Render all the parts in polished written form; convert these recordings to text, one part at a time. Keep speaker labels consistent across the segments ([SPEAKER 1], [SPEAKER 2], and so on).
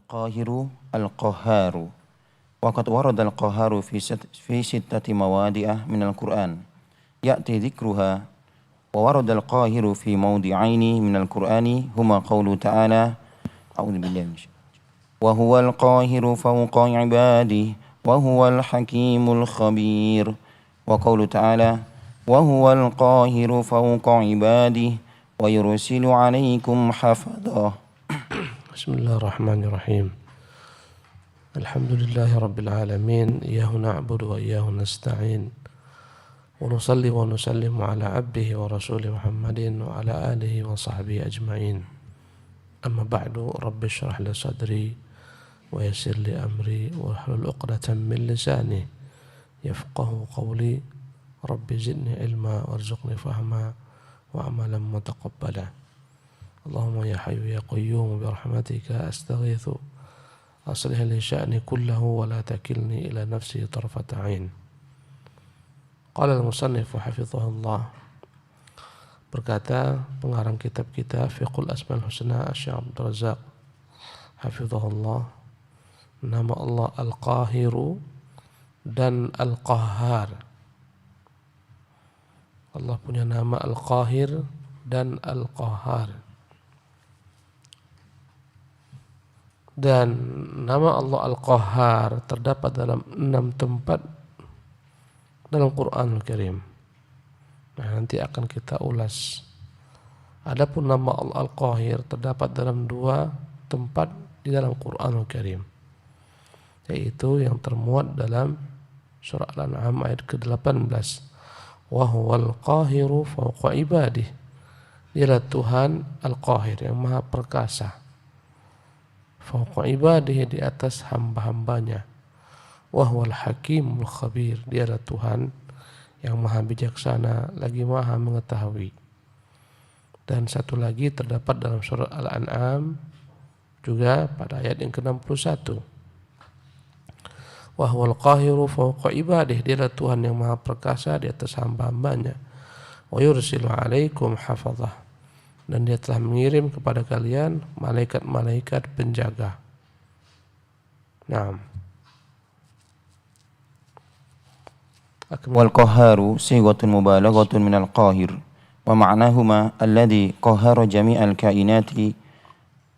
[SPEAKER 1] القاهر القهار. وقد ورد القهار في ستة مواضع من القرآن يأتي ذكرها. وورد القاهر في موضعين من القرآن هما قوله تعالى أعوذ بالله من الشيطان وهو القاهر فوق عباده وهو الحكيم الخبير. وقوله تعالى وهو القاهر فوق عباده ويرسل عليكم حفظة.
[SPEAKER 2] بسم الله الرحمن الرحيم. الحمد لله رب العالمين، إياه نعبد وإياه نستعين، ونصلي ونسلم على عبده ورسوله محمد وعلى آله وصحبه أجمعين. أما بعد، رب اشرح لي صدري ويسر لي أمري واحلل عقدة من لساني يفقه قولي. رب زدني علما وارزقني فهما وعملا متقبلا. اللهم يا حي يا قيوم برحمتك أستغيث أصلح لي شأني كله ولا تكلني إلى نفسي طرفة عين. قال المصنف حفظه الله, berkata pengarang kitab kita Fiqhul Asmaul Husna Syekh Abdul Razak hafizahullah, nama Allah Al-Qahiru dan Al-Qahhar. Allah punya nama Al-Qahir dan Al-Qahhar. Dan nama Allah Al-Qahhar terdapat dalam 6 tempat dalam Quranul Karim. Nah, nanti akan kita ulas. Adapun nama Allah Al-Qahir terdapat dalam 2 tempat di dalam Quranul Karim, yaitu yang termuat dalam surah Al-An'am ayat ke-18. Wa huwal qahiru fawqa ibadih. Dialah Tuhan Al-Qahir yang maha perkasa. Fawqa ibadih, di atas hamba-hambanya. Wa huwal hakimul khabir. Dialah Tuhan yang maha bijaksana lagi maha mengetahui. Dan satu lagi terdapat dalam surah Al-An'am juga pada ayat yang ke-61. Wa huwal qahiru fawqa ibadih. Dialah Tuhan yang maha perkasa di atas hamba-hambanya. Wa yursilu alaikum hafazah. Dan dia telah mengirim kepada kalian malaikat-malaikat penjaga. Naam.
[SPEAKER 1] Wal qaharu sighatun mubalaghatun min al-qahir wa ma'nahuma alladhi qahara jami'al kainati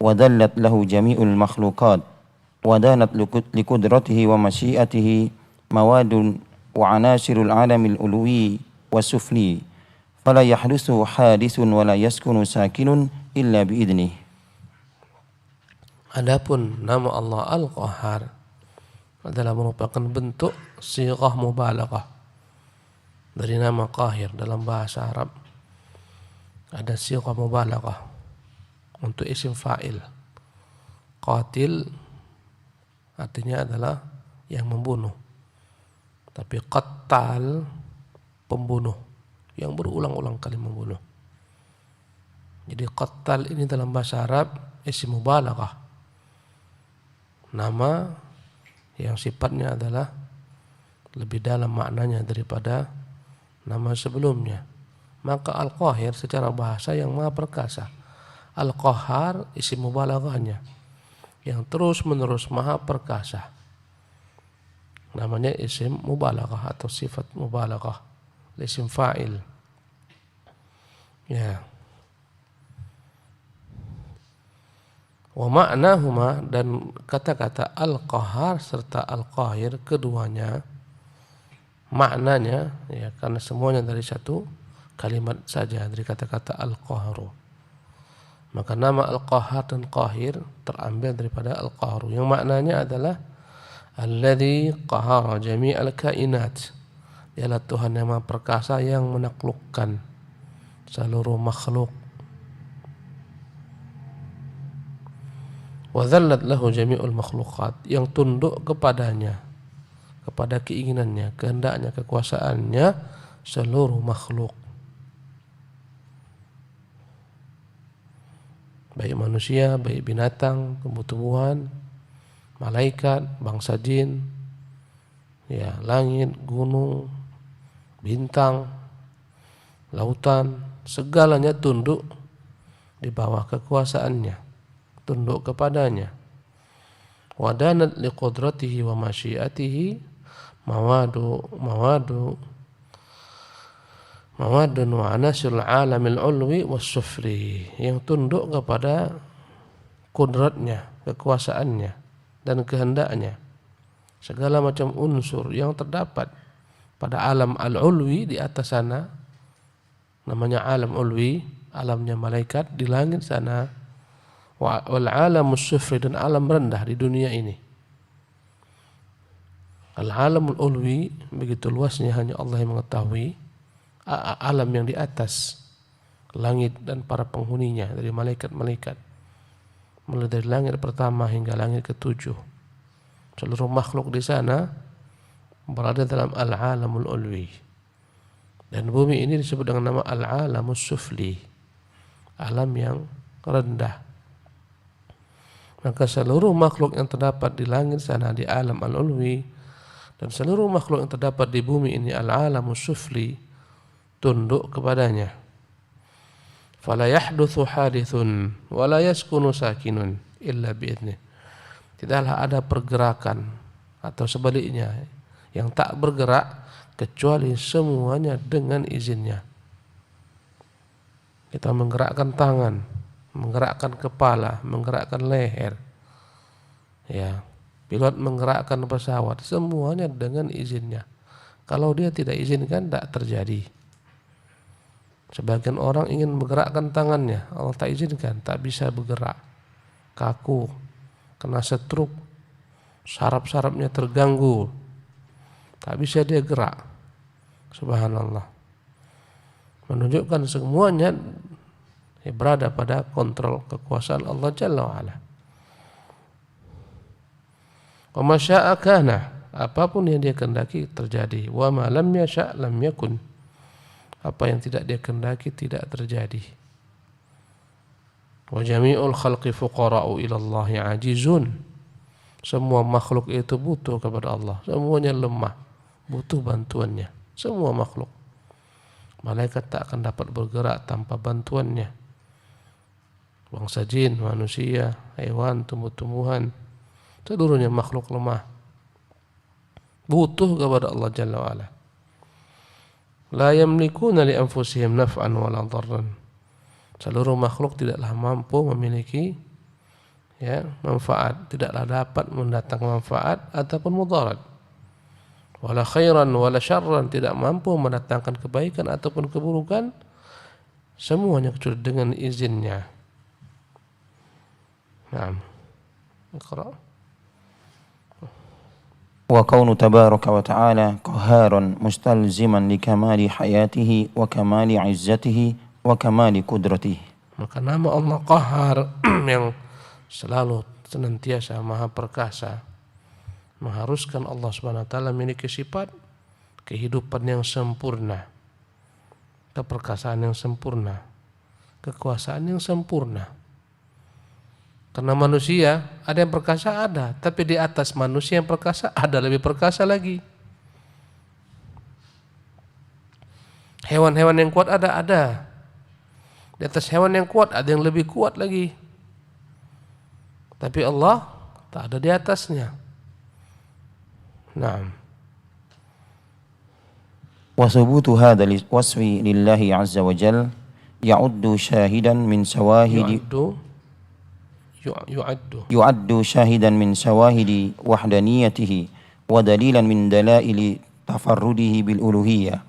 [SPEAKER 1] wa dallat lahu jami'ul makhluqat wa danat liqudratihi wa masyiatihi mawadun wa anasirul alamil ulwi wa sufli fala yahdusu hadisun wa la yaskunu sakinun illa biidnih.
[SPEAKER 2] Adapun nama Allah Al-Qahhar adalah merupakan bentuk sighah mubalaghah dari nama Qahir. Dalam bahasa Arab ada sighah mubalaghah untuk isim fa'il. Qatil artinya adalah yang membunuh, tapi qattal pembunuh yang berulang-ulang kali membunuh. Jadi qattal ini dalam bahasa Arab isim mubalaghah, nama yang sifatnya adalah lebih dalam maknanya daripada nama sebelumnya. Maka Al-Qahir secara bahasa yang maha perkasa. Al-Qahhar isim mubalaghahnya yang terus menerus maha perkasa, namanya isim mubalaghah atau sifat mubalaghah, isim fa'il. Ya. Wa ma'nahuma, dan kata-kata Al-Qahhar serta Al-Qahir keduanya maknanya, ya, karena semuanya dari satu kalimat saja, dari kata-kata Al-Qahru, maka nama Al-Qahhar dan Qahir terambil daripada Al-Qahru yang maknanya adalah alladzi qahara jami'al kainat. Dialah Tuhan yang maha perkasa yang menaklukkan seluruh makhluk. Wa dzallat lahu jami'ul makhluqat, yang tunduk kepadanya, kepada keinginannya, kehendaknya, kekuasaannya seluruh makhluk, baik manusia, baik binatang, tumbuh-tumbuhan, malaikat, bangsa jin, ya, langit, gunung, bintang, lautan, segalanya tunduk di bawah kekuasaannya, tunduk kepadanya. wadanat liqudratihi wa masyiatihi mawadun wa anasil alamil ulwi was sufli, yang tunduk kepada kudratnya, kekuasaannya dan kehendaknya. Segala macam unsur yang terdapat pada alam al-ulwi di atas sana, namanya alam ulwi, alamnya malaikat di langit sana, wal alamus sufli, dan alam rendah di dunia ini. Al-alamul ulwi begitu luasnya, hanya Allah yang mengetahui. Alam yang di atas langit dan para penghuninya dari malaikat-malaikat, mulai dari langit pertama hingga langit ketujuh, seluruh makhluk di sana berada dalam al-alamul ulwi. Dan bumi ini disebut dengan nama al-alamus sufli, alam yang rendah. Maka seluruh makhluk yang terdapat di langit sana di alam al-ulwi, dan seluruh makhluk yang terdapat di bumi ini al-alamus sufli, tunduk kepadanya. Fala yahdutsu hadithun wala yaskunu sakinun illa bi'idnih. Tidaklah ada pergerakan, atau sebaliknya yang tak bergerak kecuali semuanya dengan izinnya. Kita menggerakkan tangan, menggerakkan kepala, menggerakkan leher, ya, pilot menggerakkan pesawat, semuanya dengan izinnya. Kalau dia tidak izinkan, tak terjadi. Sebagian orang ingin menggerakkan tangannya, Allah tak izinkan, tak bisa bergerak, kaku, kena stroke, saraf-sarafnya terganggu, tak bisa dia gerak. Subhanallah. Menunjukkan semuanya berada pada kontrol kekuasaan Allah Jalla wa'ala. Wa ma syaa kana, apapun yang dia kehendaki terjadi. Wa ma lam yasha' lam yakun, apa yang tidak dia kehendaki tidak terjadi. Wa jami'ul khalqi fuqara'u ila Allah ajizun, semua makhluk itu butuh kepada Allah, semuanya lemah, butuh bantuannya, semua makhluk. Malaikat tak akan dapat bergerak tanpa bantuannya. Bangsa jin, manusia, hewan, tumbuh-tumbuhan, seluruhnya makhluk lemah, butuh kepada Allah Jalla wa'ala. La yamlikuna li anfusihim naf'an wala dharran, seluruh makhluk tidaklah mampu memiliki manfaat, tidaklah dapat mendatangkan manfaat ataupun mudarat. Wala khairan wala syarran, tidak mampu mendatangkan kebaikan ataupun keburukan, semuanya kecuali dengan izinnya. Naam. Iqra.
[SPEAKER 1] Wa kaunu tabaraka wa ta'ala qaharan mustalziman li kamali hayatihi wa kamali izzatihi wa kamali qudratihi.
[SPEAKER 2] Maka nama Allah Qahar yang selalu senantiasa maha perkasa, mengharuskan Allah Subhanahu wa taala memiliki sifat kehidupan yang sempurna, keperkasaan yang sempurna, kekuasaan yang sempurna. Karena manusia ada yang perkasa, ada, tapi di atas manusia yang perkasa ada lebih perkasa lagi. Hewan-hewan yang kuat ada. Di atas hewan yang kuat ada yang lebih kuat lagi. Tapi Allah tak ada di atasnya. Naam.
[SPEAKER 1] Wa thubutu hadzal wasfi lillahi azza wa jalla ya'uddu shahidan min sawahidi yu'addu shahidan min sawahidi wahdaniyatihi wa dalilan min dalaili tafarrudihi bil uluhiyyah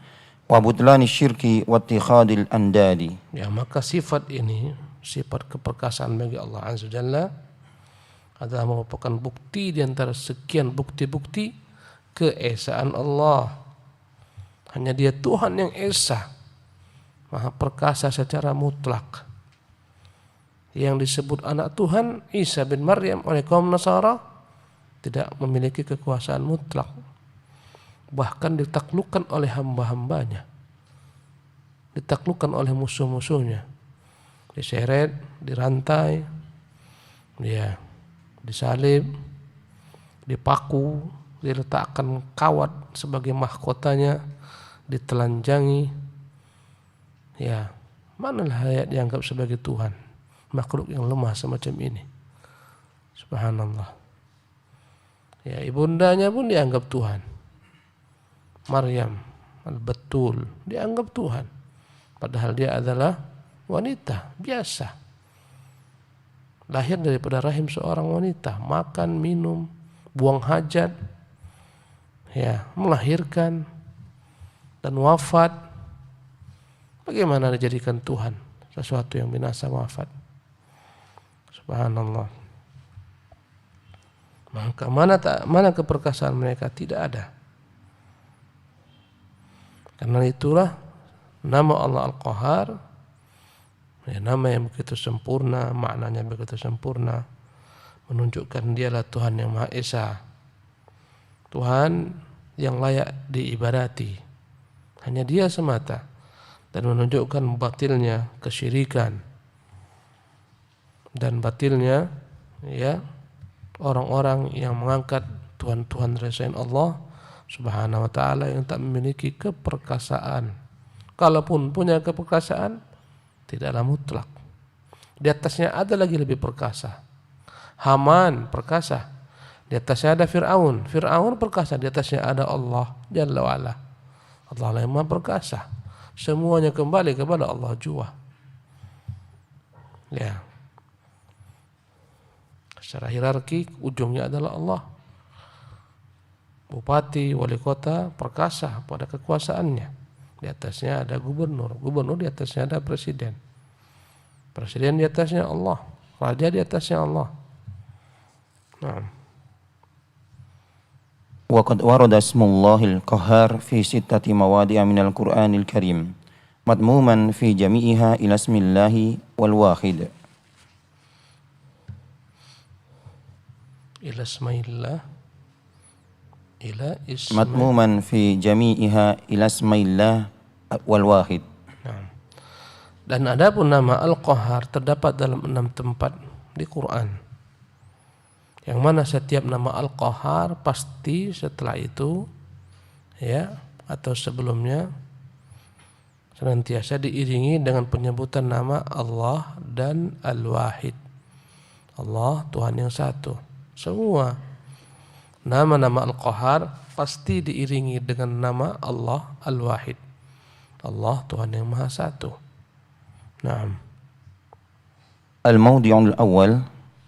[SPEAKER 1] wa butlani syirki wa ittikhadil andadi.
[SPEAKER 2] Ya, maka sifat ini, sifat keperkasaan bagi Allah Azza wa Jalla, adalah merupakan bukti di antara sekian bukti-bukti keesaan Allah. Hanya Dia Tuhan yang esa, maha perkasa secara mutlak. Yang disebut anak Tuhan Isa bin Maryam oleh kaum Nasara tidak memiliki kekuasaan mutlak, bahkan ditaklukkan oleh hamba-hambanya, ditaklukkan oleh musuh-musuhnya, diseret, dirantai, dia disalib, dipaku, diletakkan kawat sebagai mahkotanya, ditelanjangi. Ya, manalah layak dianggap sebagai Tuhan makhluk yang lemah semacam ini. Subhanallah. Ya, ibundanya pun dianggap Tuhan. Maryam al-Batul dianggap Tuhan. Padahal dia adalah wanita biasa. Lahir daripada rahim seorang wanita, makan, minum, buang hajat, ya, melahirkan dan wafat. Bagaimana dijadikan Tuhan sesuatu yang binasa wafat? Subhanallah. Maka mana keperkasaan mereka? Tidak ada. Karena itulah nama Allah Al-Qahar, ya, nama yang begitu sempurna, maknanya begitu sempurna, menunjukkan dialah Tuhan yang Maha Esa, Tuhan yang layak diibadati, hanya Dia semata, dan menunjukkan batilnya kesyirikan dan batilnya, ya, orang-orang yang mengangkat Tuhan-Tuhan dari selain Allah Subhanahu wa ta'ala yang tak memiliki keperkasaan. Kalaupun punya keperkasaan, tidaklah mutlak. Di atasnya ada lagi lebih perkasa. Haman perkasa. Di atasnya ada Fir'aun. Fir'aun perkasa. Di atasnya ada Allah Jalla wa'ala. Allah yang maha perkasa. Semuanya kembali kepada Allah jua. Ya. Secara hierarki ujungnya adalah Allah. Bupati, wali kota perkasa pada kekuasaannya. Di atasnya ada gubernur, gubernur di atasnya ada presiden, presiden di atasnya Allah, raja di atasnya Allah. Nah.
[SPEAKER 1] وقد ورد اسم الله القهار في 6 مواضع من القرآن الكريم مضموما في جميعها إلى اسم الله والواحد.
[SPEAKER 2] إلى اسم الله
[SPEAKER 1] مضموما في جميعها إلى اسم الله والواحد.
[SPEAKER 2] Dan adapun nama Al-Qahar terdapat dalam 6 tempat di Quran, yang mana setiap nama Al-Qahar pasti setelah itu, ya, atau sebelumnya senantiasa diiringi dengan penyebutan nama Allah dan Al-Wahid. Allah Tuhan yang satu. Semua nama-nama Al-Qahar pasti diiringi dengan nama Allah Al-Wahid. Allah Tuhan yang Maha Satu. Naam.
[SPEAKER 1] الموضع الأول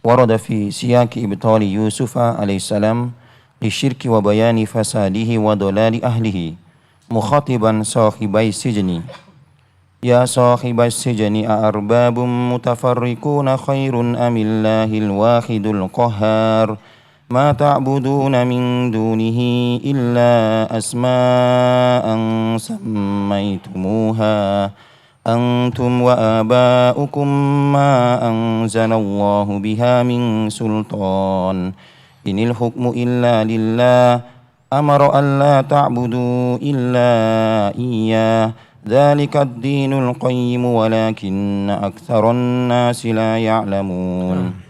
[SPEAKER 1] ورد في سياق إبطال يوسف عليه السلام للشرك وبيان فساده وضلال أهله مخاطبا صاحبي السجن يا صاحب السجن أأرباب متفرقون خير أم الله الواحد القهار ما تعبدون من دونه إلا أسماء سميتموها أنتم وآباؤكم ما أنزل الله بها من سلطان إن الحكم إلا لله أمر ألا تعبدوا إلا إياه ذلك الدين القيم ولكن أكثر الناس لا يعلمون.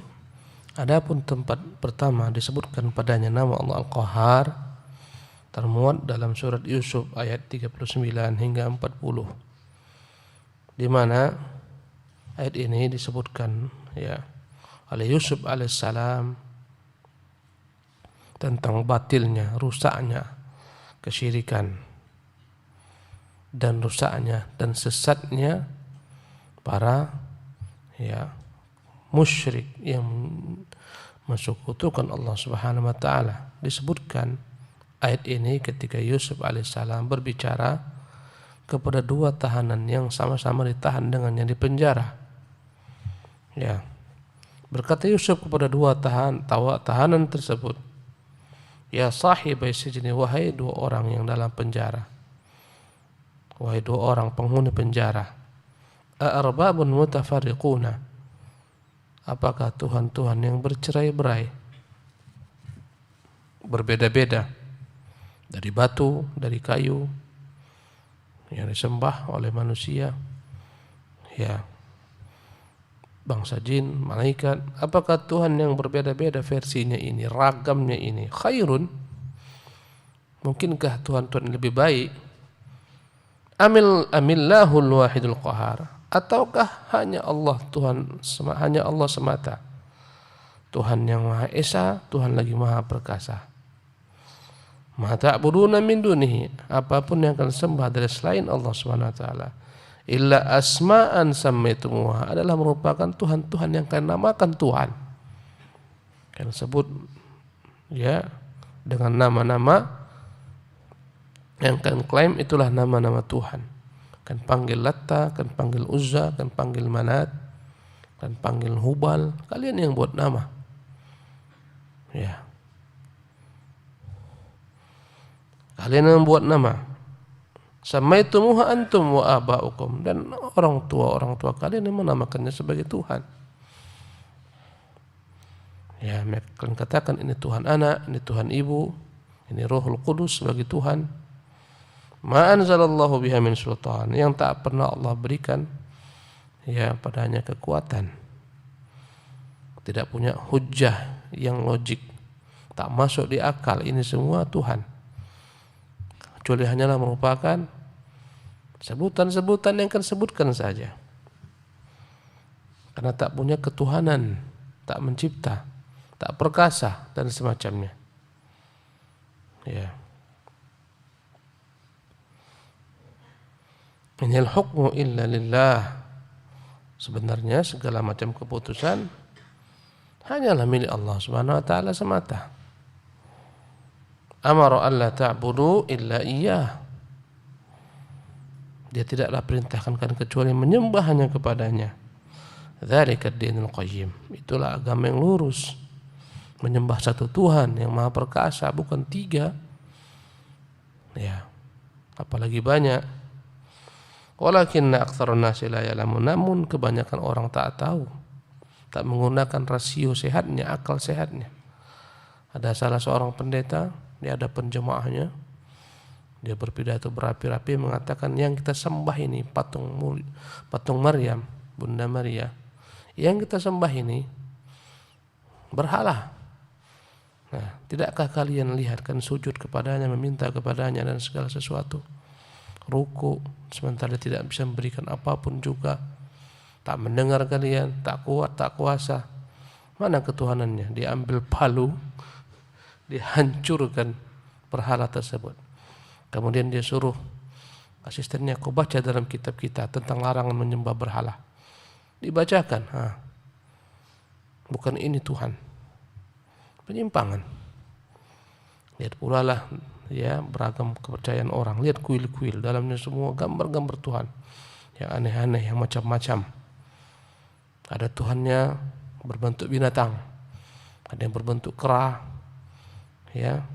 [SPEAKER 2] Adapun tempat pertama disebutkan padanya nama Allah Al-Qahar termuat dalam surat Yusuf ayat 39 hingga 40, di mana ayat ini disebutkan, ya, oleh Yusuf alaihissalam tentang batilnya, rusaknya kesyirikan dan rusaknya dan sesatnya para, ya, musyrik yang mensekutukan Allah Subhanahu wa taala. Disebutkan ayat ini ketika Yusuf alaihissalam berbicara kepada 2 tahanan yang sama-sama ditahan dengannya di penjara. Ya. Berkata Yusuf kepada 2 tahanan tersebut, ya sahibai sijni, wahai 2 orang yang dalam penjara, wahai 2 orang penghuni penjara, a'arbabun mutafarriquna, apakah Tuhan-Tuhan yang bercerai-berai, berbeda-beda, dari batu, dari kayu, yang disembah oleh manusia, ya, bangsa jin, malaikat, apakah Tuhan yang berbeda-beda versinya ini, ragamnya ini, khairun, mungkinkah Tuhan-Tuhan lebih baik, amillahul wahidul qahar, ataukah hanya Allah Tuhan, hanya Allah semata, Tuhan yang Maha Esa, Tuhan lagi Maha Perkasa. Ma ta'buduna min dunihi, apapun yang kalian sembah dari selain Allah Subhanahu wa taala, illa asma'an sammaitumuha, adalah merupakan Tuhan-Tuhan yang kalian namakan Tuhan. Kalian sebut ya dengan nama-nama yang kalian klaim itulah nama-nama Tuhan. Kalian panggil Latta, kalian panggil Uzza, kalian panggil Manat, kalian panggil Hubal, kalian yang buat nama. Ya. Kalian yang buat nama. Samaitumuha antum wa aba'ukum, dan orang tua kalian yang menamakannya sebagai Tuhan. Ya, kalian katakan ini Tuhan anak, ini Tuhan ibu, ini Rohul Qudus sebagai Tuhan. Ma anzalallahu biha min sultan, yang tak pernah Allah berikan ya padanya kekuatan. Tidak punya hujjah yang logik, tak masuk di akal, ini semua Tuhan. Kecuali hanyalah merupakan sebutan-sebutan yang akan sebutkan saja. Karena tak punya ketuhanan, tak mencipta, tak perkasa dan semacamnya. Ya. Inil hukmu illa lillah. Sebenarnya segala macam keputusan hanyalah milik Allah Subhanahu wa taala semata. Amara alla ta'budu illa iyyah. Dia tidaklah perintahkan kalian kecuali menyembah hanya kepadanya. Dzalika ad-dinul qayyim. Itulah agama yang lurus. Menyembah satu Tuhan yang Maha Perkasa, bukan tiga. Ya. Apalagi banyak. Walakinna aktsarun nasi la ya'lamun, namun kebanyakan orang tak tahu. Tak menggunakan rasio sehatnya, akal sehatnya. Ada salah seorang pendeta di hadapan jemaahnya, dia berpidato berapi-api mengatakan yang kita sembah ini patung Maryam, Bunda Maria. Yang kita sembah ini berhala. Nah, tidakkah kalian lihat kan sujud kepadanya, meminta kepadanya dan segala sesuatu, ruku, sementara tidak bisa memberikan apapun juga, tak mendengar kalian, tak kuat, tak kuasa. Mana ketuhanannya? Diambil palu, dihancurkan berhala tersebut. Kemudian dia suruh asistennya, kau baca dalam kitab kita tentang larangan menyembah berhala. Dibacakan. Bukan ini Tuhan. Penyimpangan. Lihat pula lah ya beragam kepercayaan orang. Lihat kuil-kuil, dalamnya semua gambar-gambar Tuhan yang aneh-aneh, yang macam-macam. Ada Tuhannya berbentuk binatang, ada yang berbentuk kera, ya,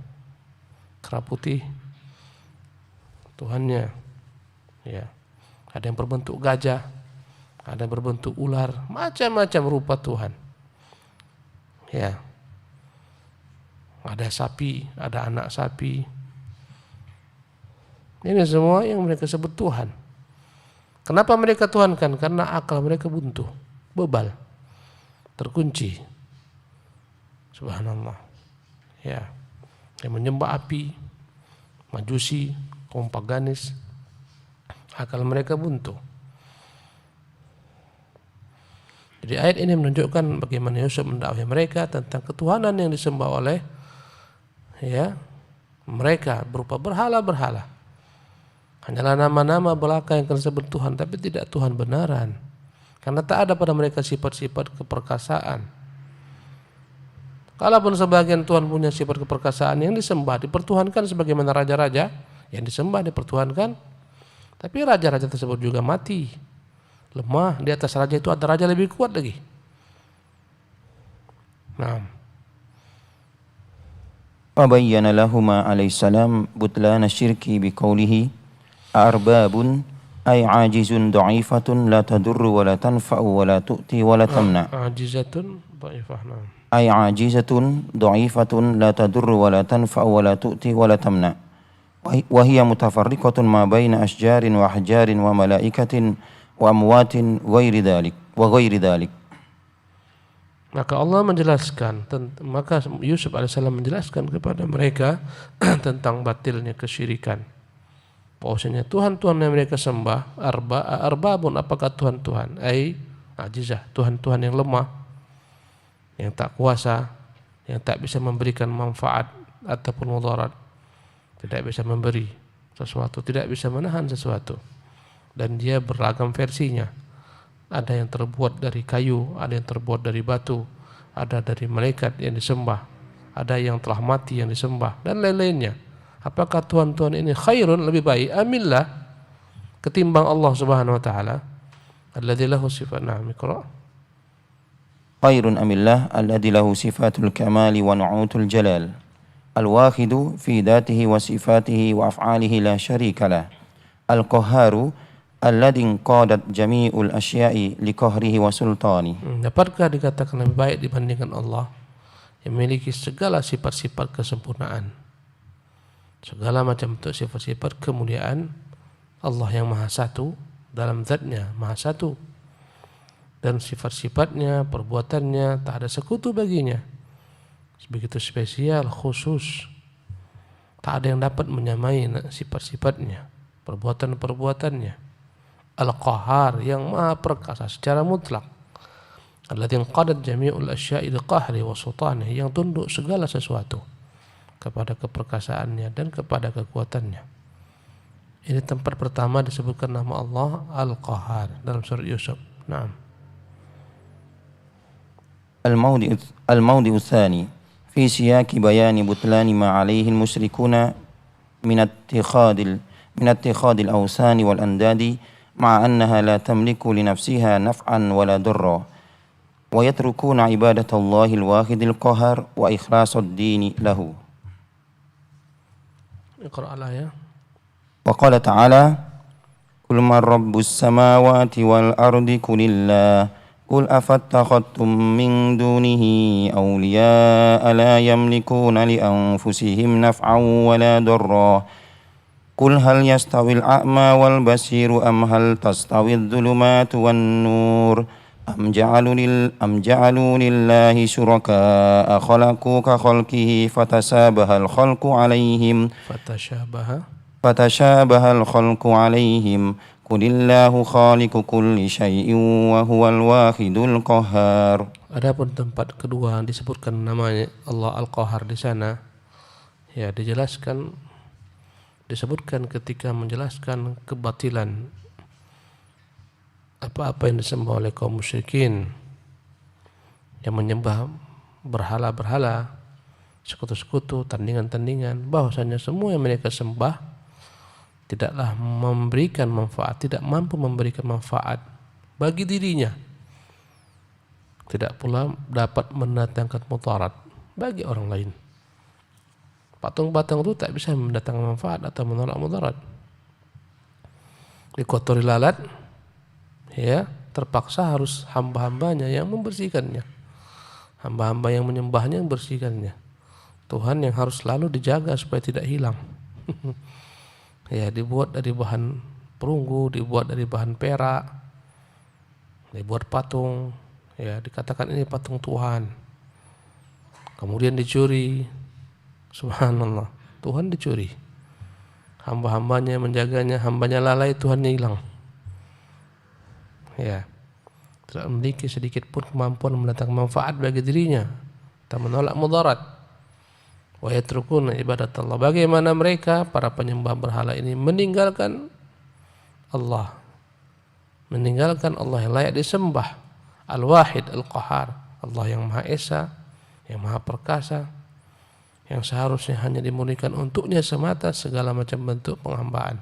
[SPEAKER 2] kera putih Tuhannya, ya, ada yang berbentuk gajah, ada yang berbentuk ular, macam-macam rupa Tuhan, ya, ada sapi, ada anak sapi. Ini semua yang mereka sebut Tuhan. Kenapa mereka tuhankan? Karena akal mereka buntu, bebal, terkunci. Subhanallah. Ya, yang menyembah api, majusi, kaum paganis, akal mereka buntu. Jadi ayat ini menunjukkan bagaimana Yusuf mendakwai mereka tentang ketuhanan yang disembah oleh ya mereka berupa berhala-berhala. Hanyalah nama-nama belaka yang disebut Tuhan, tapi tidak Tuhan benaran. Karena tak ada pada mereka sifat-sifat keperkasaan. Kalaupun sebagian Tuhan punya sifat keperkasaan yang disembah, dipertuhankan sebagaimana raja-raja yang disembah dipertuhankan, tapi raja-raja tersebut juga mati, lemah. Di atas raja itu ada raja lebih kuat lagi. Nah,
[SPEAKER 1] فبين لهما عليه السلام بطلان الشرك بقوله أأرباب أي عاجز ضعيفة لا تضر ولا تنفع ولا تؤتي ولا تمنع
[SPEAKER 2] عاجزة ضعيفة
[SPEAKER 1] أي عاجزة ضعيفة لا تضر ولا تنفع ولا تؤتي ولا تمنع وهي متفرقة ما بين أشجار وأحجار وملائكة وأموات وغير ذلك.
[SPEAKER 2] Maka Allah menjelaskan, maka Yusuf alaihissalam menjelaskan kepada mereka tentang batilnya kesyirikan. Bahwasanya Tuhan-Tuhan yang mereka sembah, arbabun, apakah Tuhan-Tuhan? Ajizah, Tuhan-Tuhan yang lemah, yang tak kuasa, yang tak bisa memberikan manfaat ataupun mudarat. tidak bisa memberi sesuatu, tidak bisa menahan sesuatu. Dan dia beragam versinya. Ada yang terbuat dari kayu, ada yang terbuat dari batu, ada dari malaikat yang disembah, ada yang telah mati yang disembah, dan lain-lainnya. Apakah Tuhan-Tuhan ini khairun, lebih baik, amillah, ketimbang Allah Subhanahu wa taala? Alladzi lahu sifat na'am. Iqra.
[SPEAKER 1] خير أم الله الذي له صفات الكمال ونعوت الجلال الواحد في ذاته وصفاته وأفعاله لا شريك له القهار الذي انقادت جميع الأشياء لقهره وسلطانه.
[SPEAKER 2] Dapatkah dikatakan lebih baik dibandingkan Allah yang memiliki segala sifat-sifat kesempurnaan, segala macam bentuk sifat-sifat kemuliaan? Allah yang maha satu dalam zatnya, maha satu, dan sifat-sifatnya, perbuatannya tak ada sekutu baginya. Begitu spesial, khusus, tak ada yang dapat menyamai sifat-sifatnya, perbuatan-perbuatannya. Al-Qahar, yang maha perkasa secara mutlak. Alladzi qadat jami'ul asya'i liqahri wa sultanihi, yang tunduk segala sesuatu kepada keperkasaannya dan kepada kekuatannya. Ini tempat pertama disebutkan nama Allah Al-Qahar dalam surat Yusuf. Naam.
[SPEAKER 1] الموضع الثاني في سياق بيان بطلان ما عليه المشركون من اتخاذ الأوثان والأنداد مع أنها لا تملك لنفسها نفعا ولا ضرا ويتركون عبادة الله الواحد القهار وإخلاص الدين له.
[SPEAKER 2] اقرأ الآية.
[SPEAKER 1] وقال تعالى قل من رب السماوات والأرض قل الله قل أفاتخذتم من دونه أولياء لا يملكون لأنفسهم نفعا ولا ضرا قل هل يستوي الأعمى والبصير أم هل تستوي الظلمات والنور أم جعلوا لله شركاء خلقوا كخلقه فتشابه الخلق عليهم قل الله خالق كل شيء وهو الواحد القهار.
[SPEAKER 2] Adapun tempat kedua disebutkan namanya Allah Al-Qahar di sana, ya disebutkan ketika menjelaskan kebatilan apa-apa yang disembah oleh kaum musyrikin yang menyembah berhala-berhala, sekutu-sekutu, tandingan-tandingan, bahwasanya semua yang mereka sembah tidaklah memberikan manfaat, tidak mampu memberikan manfaat bagi dirinya, tidak pula dapat mendatangkan mudarat bagi orang lain. Patung-patung itu tak bisa mendatangkan manfaat atau menolak mudarat. Dikotori lalat, ya terpaksa harus hamba-hambanya yang membersihkannya, hamba-hamba yang menyembahnya yang membersihkannya. Tuhan yang harus selalu dijaga supaya tidak hilang. Ya, dibuat dari bahan perunggu, dibuat dari bahan perak, dibuat patung, ya dikatakan ini patung Tuhan. Kemudian dicuri, subhanallah, Tuhan dicuri. Hamba-hambanya menjaganya, hambanya lalai, Tuhannya hilang. Ya, tidak memiliki sedikit pun kemampuan mendatangkan manfaat bagi dirinya, tak menolak mudarat. Wa yatrukuna ibadatullah. Bagaimana mereka para penyembah berhala ini meninggalkan Allah, meninggalkan Allah yang layak disembah, Al-Wahid Al-Qahar, Allah yang Maha Esa, yang Maha Perkasa, yang seharusnya hanya dimurnikan untuknya semata segala macam bentuk penghambaan.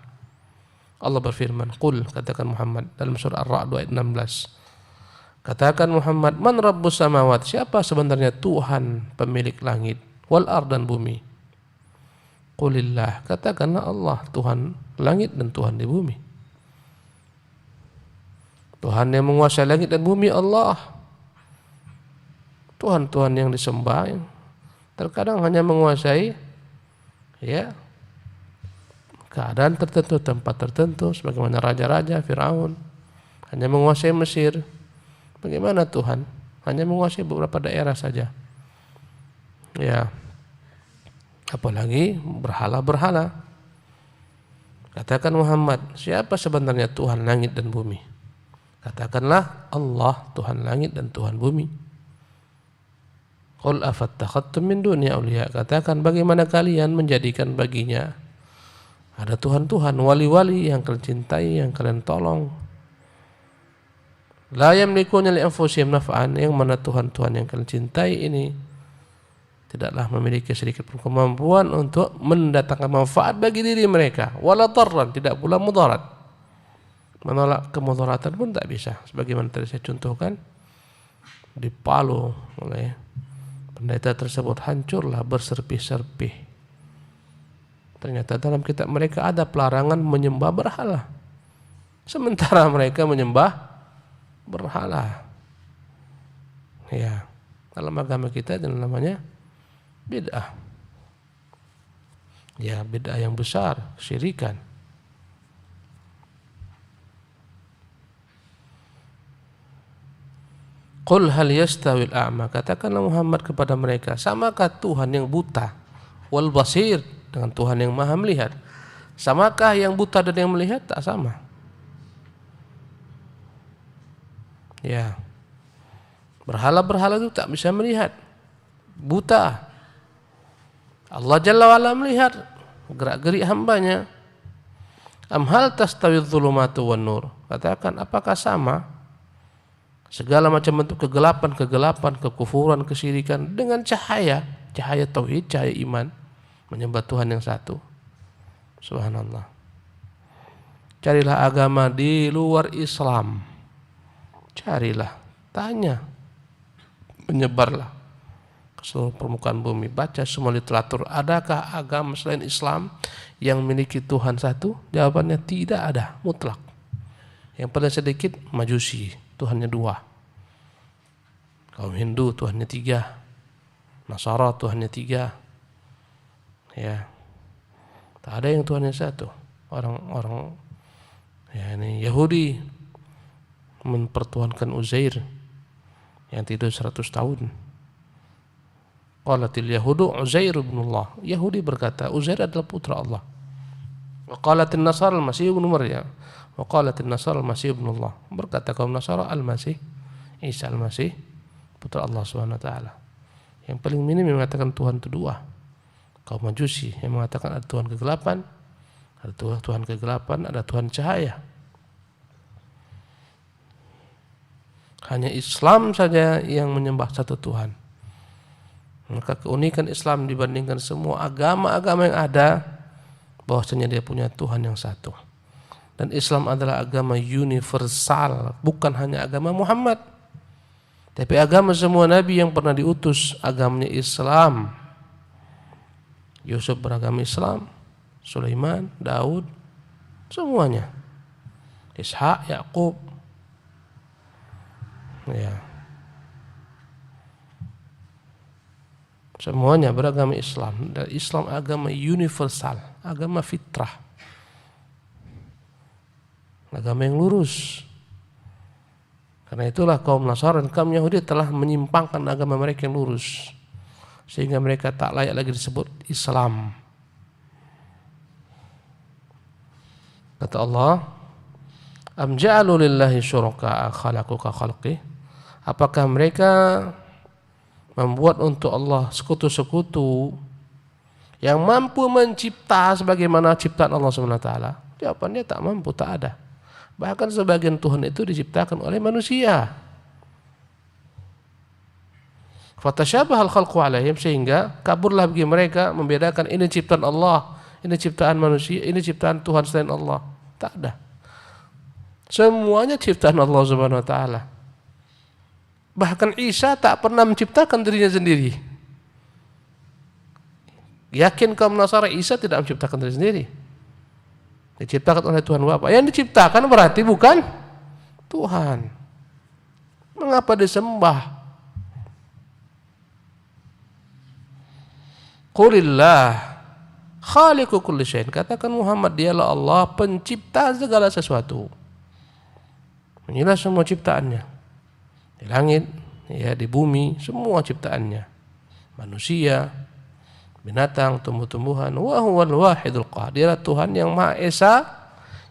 [SPEAKER 2] Allah berfirman, qul, katakan Muhammad dalam surah Ar-Ra'd ayat 16. Katakan Muhammad, man rabbus samawat, siapa sebenarnya Tuhan pemilik langit, wal ard dan bumi. Qulillah, katakanlah Allah, Tuhan langit dan Tuhan di bumi. Tuhan yang menguasai langit dan bumi Allah. Tuhan-Tuhan yang disembah terkadang hanya menguasai ya keadaan tertentu, tempat tertentu, sebagaimana raja-raja Firaun hanya menguasai Mesir. Bagaimana Tuhan hanya menguasai beberapa daerah saja. Ya, apalagi berhala-berhala. Katakan Muhammad, siapa sebenarnya Tuhan langit dan bumi? Katakanlah Allah, Tuhan langit dan Tuhan bumi. Qul afattakhadtum min duni awliya, katakan bagaimana kalian menjadikan baginya Ada Tuhan-Tuhan, wali-wali yang kalian cintai, yang kalian tolong. La yamlikuna li anfusihim naf'an, yang mana Tuhan-Tuhan yang kalian cintai ini tidaklah memiliki sedikit pun kemampuan untuk mendatangkan manfaat bagi diri mereka, wala darran, tidak pula mudarat. Menolak kemudaratan pun tak bisa. Sebagaimana tadi saya contohkan, di Palu oleh pendeta tersebut hancurlah berserpih-serpih. Ternyata dalam kitab mereka ada pelarangan menyembah berhala, sementara mereka menyembah berhala. Ya, dalam agama kita itu namanya bid'ah. Ya, bid'ah yang besar, syirikan. Qul hal yastawil a'ma, katakanlah Muhammad kepada mereka, samakah Tuhan yang buta wal basir dengan Tuhan yang maha melihat? Samakah yang buta dan yang melihat? Tak sama. Ya, berhala-berhala itu tak bisa melihat, buta. Allah Jalla wa'ala melihat gerak-gerik hambanya. Am hal tastawidh dhulumatu wan nur, katakan apakah sama segala macam bentuk kegelapan, kekufuran, kesyirikan dengan cahaya tauhid, cahaya iman, menyembah Tuhan yang satu. Subhanallah. Carilah agama di luar Islam. Carilah, tanya, menyebarlah ke seluruh permukaan bumi. Baca semua literatur. Adakah agama selain Islam yang memiliki Tuhan satu? Jawabannya tidak ada, mutlak. Yang paling sedikit Majusi, Tuhannya dua. Kaum Hindu Tuhannya tiga. Nasara Tuhannya tiga. Ya, tak ada yang Tuhannya satu. Orang ya ini Yahudi mempertuhankan Uzair yang tidur 100 tahun. Qalatil Yahudu Uzair ibnullah. Yahudi berkata Uzair adalah putra Allah. Wa qalatin Nasara al-Masih ibnu Maryam. Wa qalatin Nasara al-Masih ibnullah. Berkata kaum Nasara al-Masih Isa al-Masih putra Allah Subhanahu wa taala. Yang paling minim yang mengatakan Tuhan itu dua. Kaum Majusi yang mengatakan ada Tuhan kegelapan, ada Tuhan kegelapan, ada Tuhan cahaya. Hanya Islam saja yang menyembah satu Tuhan. Maka keunikan Islam dibandingkan semua agama-agama yang ada, bahwasanya dia punya Tuhan yang satu. Dan Islam adalah agama universal, bukan hanya agama Muhammad, tapi agama semua nabi yang pernah diutus. Agamanya Islam. Yusuf beragama Islam, Sulaiman, Daud, semuanya. Ishak, Yakub. Ya. Semuanya beragama Islam. Dan Islam agama universal, agama fitrah, agama yang lurus. Karena itulah kaum Nasara dan kaum Yahudi telah menyimpangkan agama mereka yang lurus, sehingga mereka tak layak lagi disebut Islam. Kata Allah, am ja'alu lillahi syuraka'a khalaqu ka khalqih, apakah mereka membuat untuk Allah sekutu-sekutu yang mampu mencipta sebagaimana ciptaan Allah SWT? Jawabannya tak mampu, tak ada. Bahkan sebagian Tuhan itu diciptakan oleh manusia. Fatasyabahal khalqu alaihim, sehingga kaburlah bagi mereka membedakan ini ciptaan Allah, ini ciptaan manusia, ini ciptaan Tuhan selain Allah. Tak ada. Semuanya ciptaan Allah Subhanahu wa taala. Bahkan Isa tak pernah menciptakan dirinya sendiri. Yakin kaum Nasara Isa tidak menciptakan diri sendiri? Diciptakan oleh Tuhan Bapa. Yang diciptakan berarti bukan Tuhan. Mengapa disembah? Qulillah khaliqu kulli syai'in. Katakan Muhammad, dialah Allah pencipta segala sesuatu. Inilah semua ciptaannya. Di langit, ya, di bumi, semua ciptaannya. Manusia, binatang, tumbuh-tumbuhan. Wa huwal wahidul qahhar. Dialah Tuhan yang Maha Esa,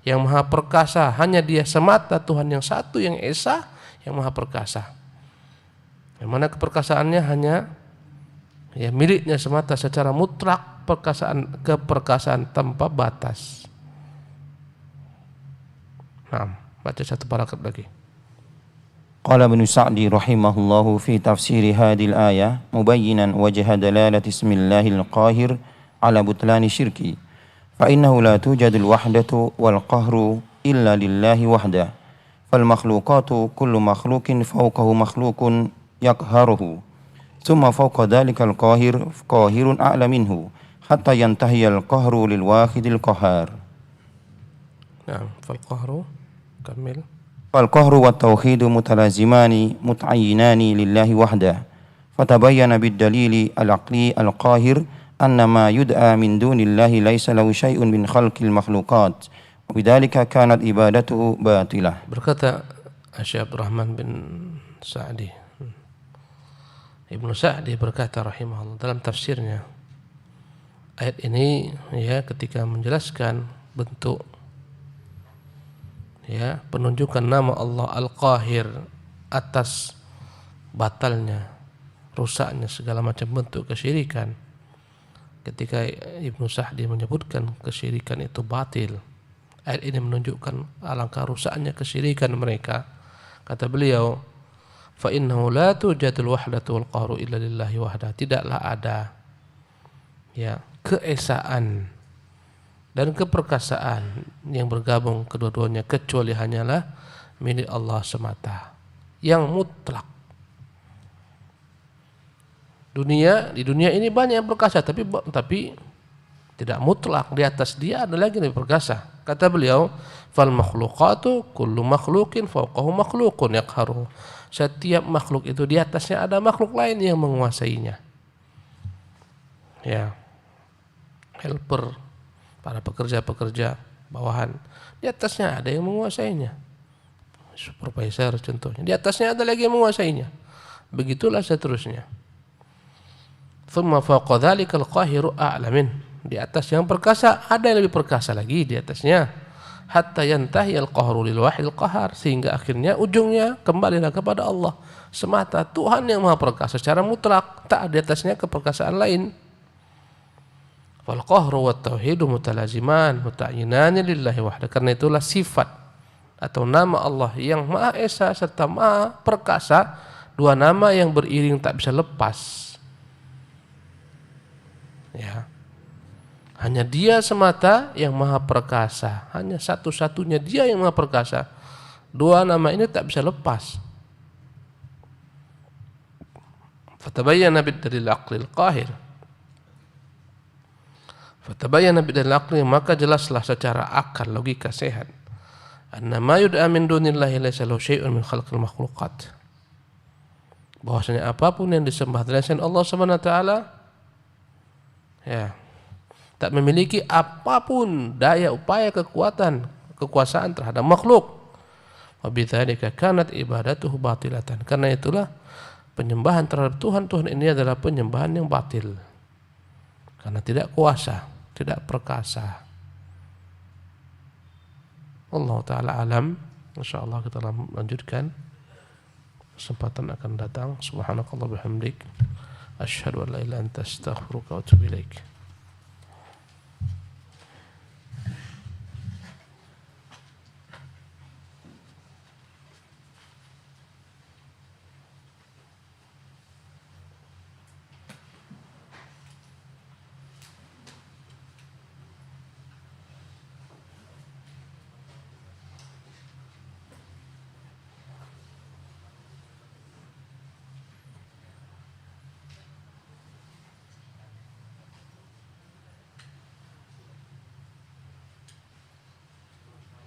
[SPEAKER 2] yang Maha Perkasa. Hanya Dia semata Tuhan yang satu, yang Esa, yang Maha Perkasa. Yang mana keperkasaannya hanya ya miliknya semata secara mutlak, keperkasaan tanpa batas. Nah, baca satu paragraf lagi.
[SPEAKER 1] قال ابن سعد رحمه الله في تفسير هذه الآية مبينا وجه دلالة اسم الله القاهر على بطلان الشرك فإنه لا توجد الوحدة والقهر إلا لله وحده فالمخلوقات كل مخلوق فوقه مخلوق يقهره ثم فوق ذلك القاهر قاهر أعلى منه حتى ينتهي القهر للواحد القهار.
[SPEAKER 2] نعم فالقهر كمل.
[SPEAKER 1] فالقهر والتوحيد متلازمان متعينان لله وحده فتبين بالدليل العقلي القاهر أن ما يدعى من دون الله ليس له شيء من خلق المخلوقات وبذلك كانت عبادته باطلة.
[SPEAKER 2] Berkata Syekh Abdurrahman bin Sa'di, Ibnu Sa'di berkata rahimahullah dalam tafsirnya ayat ini ya ketika menjelaskan bentuk ya penunjukan nama Allah Al-Qahir atas batalnya, rusaknya segala macam bentuk kesyirikan. Ketika Ibnu Sa'di menyebutkan kesyirikan itu batil, ayat ini menunjukkan alangkah rusaknya kesyirikan mereka. Kata beliau, fa innahu la tujadul wahdatu wal qahru illa lillahi wahda. Tidaklah ada ya keesaan dan keperkasaan yang bergabung kedua-duanya kecuali hanyalah milik Allah semata yang mutlak. Di dunia ini banyak yang perkasa tapi tidak mutlak. Di atas dia ada lagi yang perkasa. Kata beliau, fal makhluqatu kullu makhluqin fawqahu makhluqun yaqharu. Setiap makhluk itu di atasnya ada makhluk lain yang menguasainya. Ya. Helper, para pekerja-pekerja bawahan, di atasnya ada yang menguasainya. Supervisor contohnya, di atasnya ada lagi yang menguasainya. Begitulah seterusnya. Thumma fawqa dzalikal qahiru a'la min. Di atas yang perkasa ada yang lebih perkasa lagi di atasnya. Hatta yantahi al-qahru lil wahidil qahar, sehingga akhirnya ujungnya kembalilah kepada Allah semata, Tuhan yang Maha Perkasa secara mutlak, tak ada di atasnya keperkasaan lain. Wal qahru wat tauhidu mutalaziman muta'yinan lillahi wahda. Karena itulah sifat atau nama Allah yang Maha Esa serta Maha Perkasa, dua nama yang beriring tak bisa lepas. Ya. Hanya Dia semata yang Maha Perkasa, hanya satu-satunya Dia yang Maha Perkasa. Dua nama ini tak bisa lepas. Fatabayyana bid-dalil aqlil qahir. Fatabayyana bidalil aqli, maka jelaslah secara akal logika sehat, anna ma yud'a min dunillahi laysa lahu syai'un min khalqil makhluqat, bahwasanya apapun yang disembah dari selain Allah Subhanahu wa taala ya tak memiliki apapun daya upaya kekuatan kekuasaan terhadap makhluk. Wa bidzalika kanat ibadatuhu batilatan. Karena itulah penyembahan terhadap Tuhan ini adalah penyembahan yang batil. Karena tidak kuasa, tidak perkasa. Allah Ta'ala alam. InsyaAllah kita lanjutkan. Kesempatan akan datang. Subhanakallah bihamdik. Asyhadu an la ilaha illa anta astaghfiruka wa atubu ilaik.